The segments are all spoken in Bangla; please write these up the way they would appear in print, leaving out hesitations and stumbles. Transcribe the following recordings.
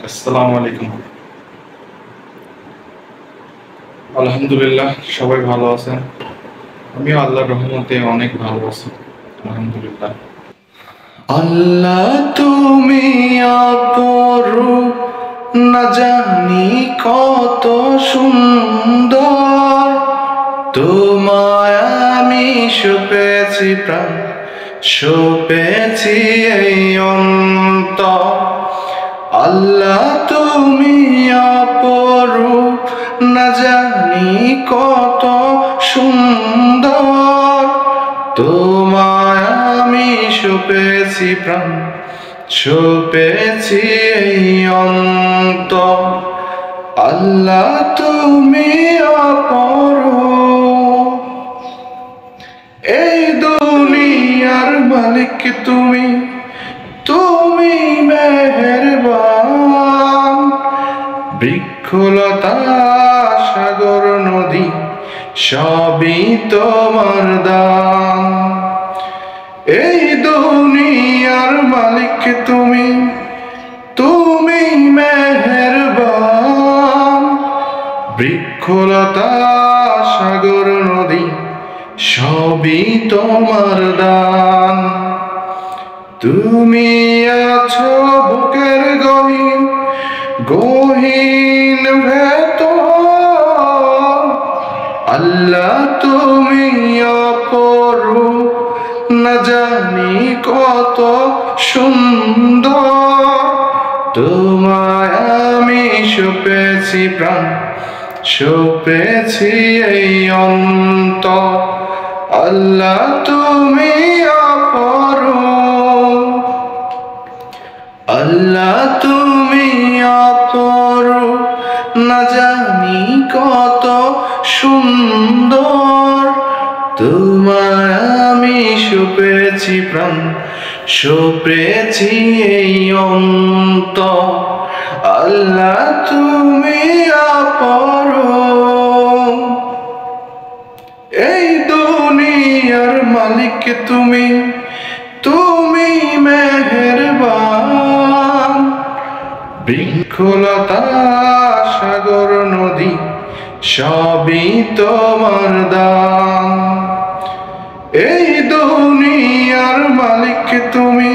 আসসালামু আলাইকুম। আলহামদুলিল্লাহ, সবাই ভালো আছেন। আমিও আল্লাহর রহমতে অনেক ভালো আছি, আলহামদুলিল্লাহ। আল্লাহ তুমি অপরূপ, না জানি কত সুন্দর। তোমায় আমি সপেছি প্রাণ, সপেছি এই অন্তর। আল্লাহ তুমি অপরূপ, না জানি কত সুন্দর। তোমায় আমি সপেছি প্রাণ, সপেছি এই অন্তর। আল্লাহ তুমি অপরূপ, এই দুনিয়ার মালিক তুমি, তুমি মেহেরবান। বৃক্ষলতা সাগর নদী সবই তোমার দান। এই দুনিয়ার মালিক তুমি, তুমি মেহেরবান। বৃক্ষলতা সাগর নদী সবই তোমার দান। তুমি আছো বুকের গহীন গহীন ভেতর। আল্লাহ তুমি অপরূপ, না জানি কত সুন্দর। তোমায় আমি সপেছি প্রাণ, সপেছি এই অন্তর। আল্লাহ তুমি অপরূপ, আল্লাহ তুমি অপরূপ, না জানি কত সুন্দর। তোমায় আমি সপেছি প্রাণ, সপেছি এই অন্তর। আল্লাহ তুমি অপরূপ, এই দুনিয়ার মালিক তুমি, তুমি মেহেরবান। বৃক্ষলতা সাগর নদী সবই তোমার দান। এই দুনিয়ার মালিক তুমি,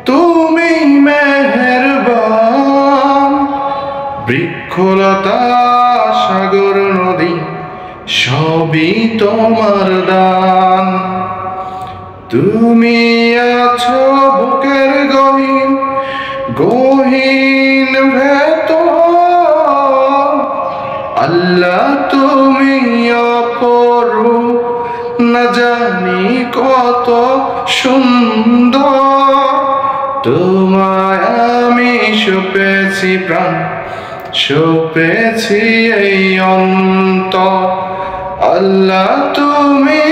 তুমি মেহেরবান। বৃক্ষলতা সাগর নদী সবই তোমার দান। তুমি আছো বুকের গহীন গহীন ভেতর। আল্লাহ তুমি অপরূপ, না জানি কত সুন্দর। তোমায় আমি সপেছি প্রাণ, সপেছি এই অন্তর। আল্লাহ তুমি